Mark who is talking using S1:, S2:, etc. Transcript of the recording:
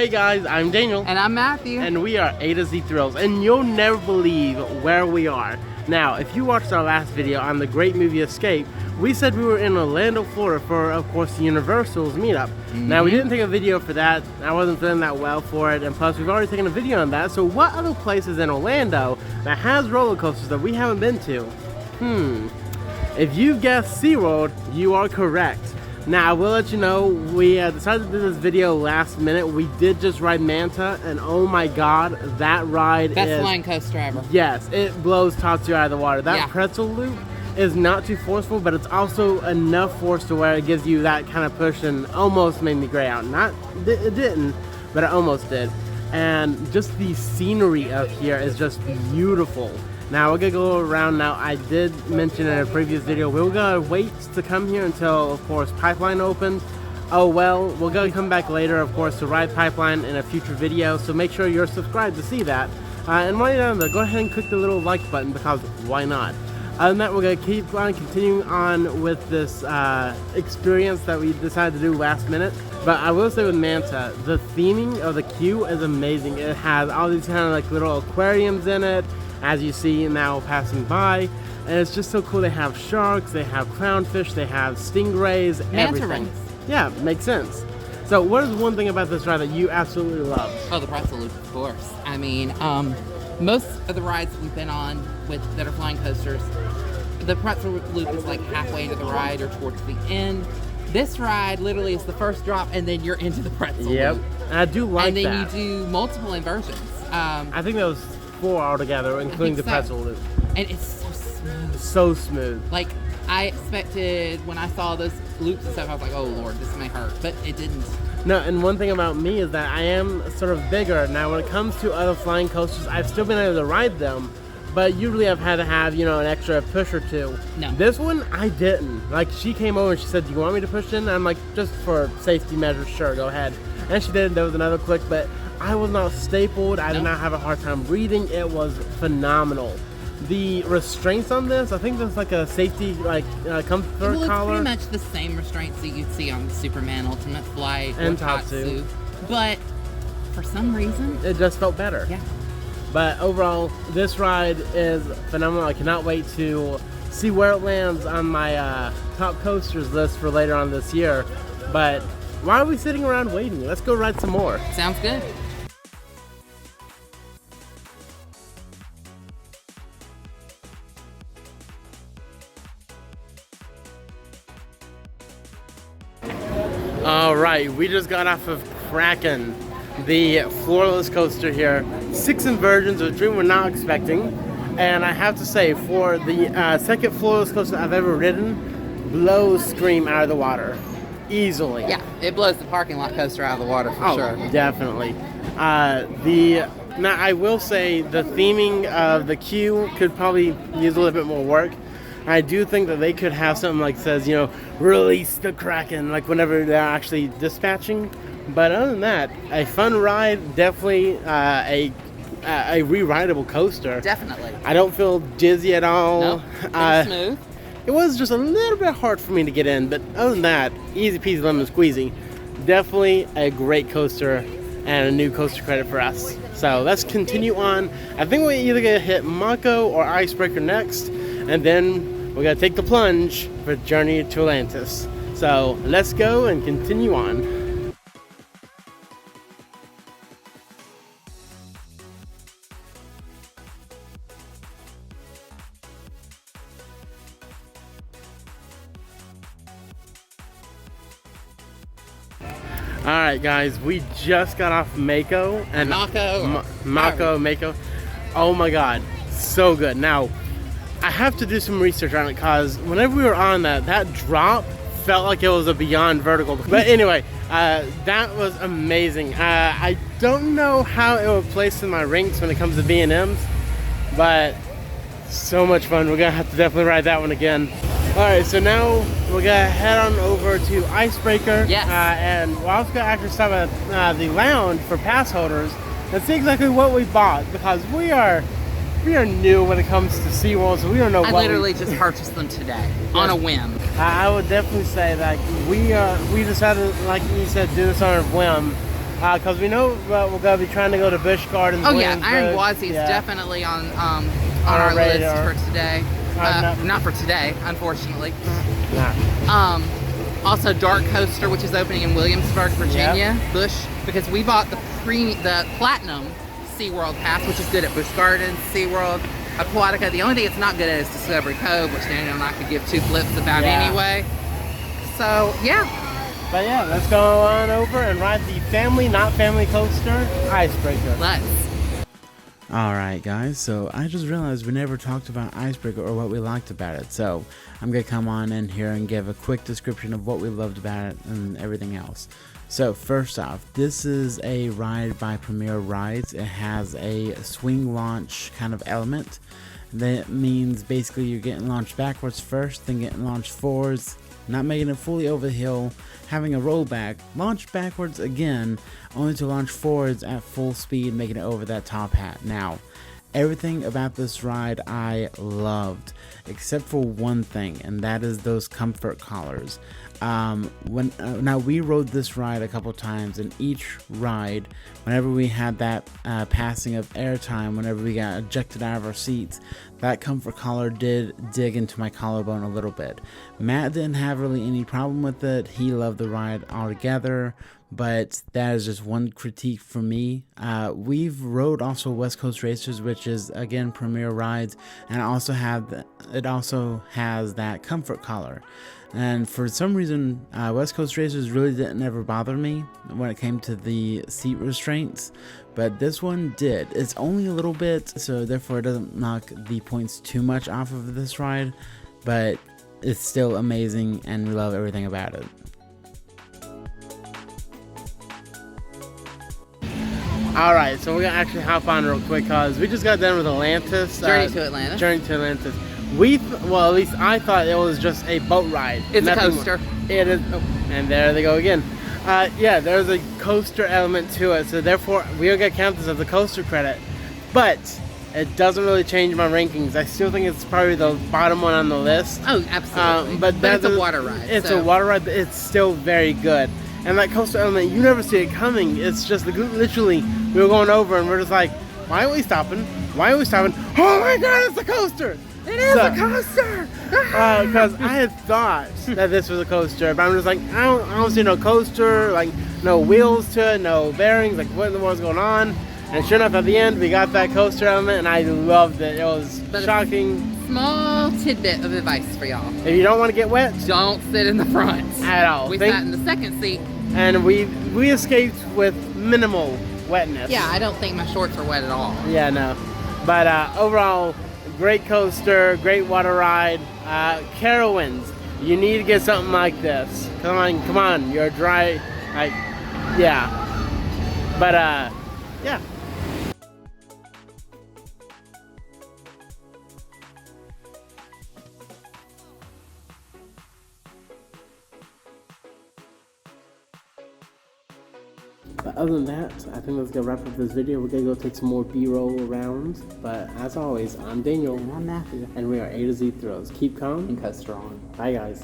S1: Hey guys, I'm Daniel.
S2: And I'm Matthew.
S1: And we are A to Z Thrills, and you'll never believe where we are. Now, if you watched our last video on the great movie Escape, we said we were in Orlando, Florida for, of course, the Universal's meetup. Now, we didn't take a video for that. I wasn't feeling that well for it, and plus, we've already taken a video on that. So what other places in Orlando that has roller coasters that we haven't been to? If you guessed SeaWorld, you are correct. Now, I will let you know, we decided to do this video last minute. We did just ride Manta, and oh my god, that ride
S2: Best flying coaster ever.
S1: Yes, it blows Tatsu out of the water. That pretzel loop is not too forceful, but it's also enough force to where it gives you that kind of push and almost made me gray out. It didn't, but it almost did. And just the scenery up here is just beautiful. Now we're gonna go around now. I did mention in a previous video, we're gonna wait to come here until, of course, Pipeline opened. Oh well, we're gonna come back later, of course, to ride Pipeline in a future video, so make sure you're subscribed to see that. And while you're down there, go ahead and click the little like button, because why not? Other than that, we're gonna keep on continuing on with this experience that we decided to do last minute. But I will say with Manta, the theming of the queue is amazing. It has all these kind of like little aquariums in it, as you see now passing by, and it's just so cool. They have sharks, they have clownfish, they have stingrays, everything. Yeah, makes sense. So what is one thing about this ride that you absolutely love?
S2: Oh, the pretzel loop, of course. I mean, most of the rides we've been on that are flying coasters, the pretzel loop is like halfway into the ride or towards the end. This ride literally is the first drop, and then you're into the pretzel loop.
S1: And I do like that.
S2: And then you do multiple inversions.
S1: I think that was 4 altogether, including the pretzel loop.
S2: And it's so smooth.
S1: So smooth.
S2: Like, I expected, when I saw those loops and stuff, I was like, oh lord, this may hurt, but it didn't.
S1: No, and one thing about me is that I am sort of bigger. Now, when it comes to other flying coasters, I've still been able to ride them, but usually I've had to have, you know, an extra push or two.
S2: No.
S1: This one, I didn't. Like, she came over and she said, do you want me to push in? And I'm like, just for safety measures, sure, go ahead. And she did. There was another click, but I was not stapled. I did not have a hard time breathing. It was phenomenal. The restraints on this, I think there's like a safety, like comfort collar.
S2: It's pretty much the same restraints that you'd see on Superman Ultimate Flight
S1: and
S2: or Tatsu. But for some reason,
S1: it just felt better.
S2: Yeah.
S1: But overall, this ride is phenomenal. I cannot wait to see where it lands on my top coasters list for later on this year. But why are we sitting around waiting? Let's go ride some more.
S2: Sounds good.
S1: Alright, we just got off of Kraken, the floorless coaster here. 6 inversions, which we were not expecting. And I have to say, for the second floorless coaster I've ever ridden, blows Scream out of the water. Easily.
S2: Yeah, it blows the parking lot coaster out of the water for sure.
S1: Definitely. Now I will say the theming of the queue could probably use a little bit more work. I do think that they could have something like says, you know, release the Kraken, like whenever they're actually dispatching. But other than that, a fun ride, definitely a re-rideable coaster.
S2: Definitely.
S1: I don't feel dizzy at all.
S2: Nope. Smooth.
S1: It was just a little bit hard for me to get in, but other than that, easy peasy lemon squeezy. Definitely a great coaster and a new coaster credit for us. So let's continue on. I think we're either gonna hit Mako or Icebreaker next, and then we're gonna take the plunge for Journey to Atlantis. So let's go and continue on. Alright guys, we just got off Mako and Mako. Oh my god, so good. Now, I have to do some research on it because whenever we were on that drop felt like it was a beyond vertical. But anyway, that was amazing. I don't know how it would place in my ranks when it comes to B&Ms, but so much fun. We're gonna have to definitely ride that one again. Alright, so now we're gonna head on over to Icebreaker.
S2: Yes.
S1: And we're also gonna actually stop at the lounge for pass holders and see exactly what we bought, because we are new when it comes to SeaWorld, so we don't know
S2: I literally just purchased them today on a whim.
S1: I would definitely say that we decided, like you said, do this on a whim. Because we know we're going to be trying to go to Busch Gardens.
S2: Oh yeah, Iron Gwazi is definitely on our list for today. Not for today, unfortunately.
S1: Nah.
S2: Also Dark Coaster, which is opening in Williamsburg, Virginia, Busch, because we bought the Platinum SeaWorld Pass, which is good at Busch Gardens, SeaWorld, Aquatica. The only thing it's not good at is Discovery Cove, which Daniel and I could give 2 flips about anyway. So, yeah.
S1: But yeah, let's go on over and ride the family, not family coaster, Icebreaker.
S2: Let's.
S3: Alright guys, so I just realized we never talked about Icebreaker or what we liked about it, so I'm going to come on in here and give a quick description of what we loved about it and everything else. So first off, this is a ride by Premier Rides. It has a swing launch kind of element. That means basically you're getting launched backwards first, then getting launched forwards, not making it fully over the hill, having a rollback, launch backwards again, only to launch forwards at full speed, making it over that top hat. Now, everything about this ride I loved, except for one thing, and that is those comfort collars. Now we rode this ride a couple times, and each ride, whenever we had that passing of airtime, whenever we got ejected out of our seats, that comfort collar did dig into my collarbone a little bit. Matt didn't have really any problem with it. He loved the ride altogether, but that is just one critique for me. We've rode also West Coast Racers, which is again Premier Rides, and it also has that comfort collar. And for some reason, West Coast Racers really didn't ever bother me when it came to the seat restraints, but this one did. It's only a little bit, so therefore it doesn't knock the points too much off of this ride, but it's still amazing and we love everything about it.
S1: Alright, so we're going to actually hop on real quick because we just got done with Atlantis.
S2: Journey to Atlantis.
S1: Journey to Atlantis. Well, at least I thought it was just a boat ride.
S2: It's a coaster.
S1: It is. Oh, and there they go again. Yeah, there's a coaster element to it, so therefore we are going to count this as a coaster credit. But it doesn't really change my rankings. I still think it's probably the bottom one on the list.
S2: Oh, absolutely.
S1: But
S2: it's a water ride.
S1: It's a water ride, but it's still very good. And that coaster element, you never see it coming. It's just literally, we were going over and we're just like, why are we stopping? Why are we stopping? Oh my God, it's a coaster!
S2: It is a coaster!
S1: Because I had thought that this was a coaster, but I'm just like, I don't see no coaster, like no wheels to it, no bearings, like what in the world's going on? And sure enough, at the end, we got that coaster element, and I loved it. It was shocking.
S2: Small tidbit of advice for y'all.
S1: If you don't want to get wet,
S2: don't sit in the front.
S1: At all.
S2: We sat in the second seat.
S1: And we escaped with minimal wetness.
S2: Yeah, I don't think my shorts are wet at all.
S1: Yeah, no. But overall, great coaster, great water ride. Carowinds, you need to get something like this. Come on, you're dry, like, yeah. But yeah. But other than that, I think that's gonna wrap up this video. We're gonna go take some more B-roll around. But as always, I'm Daniel.
S2: And I'm Matthew.
S1: And we are A to Z Thrills. Keep calm
S2: and coaster on.
S1: Bye guys.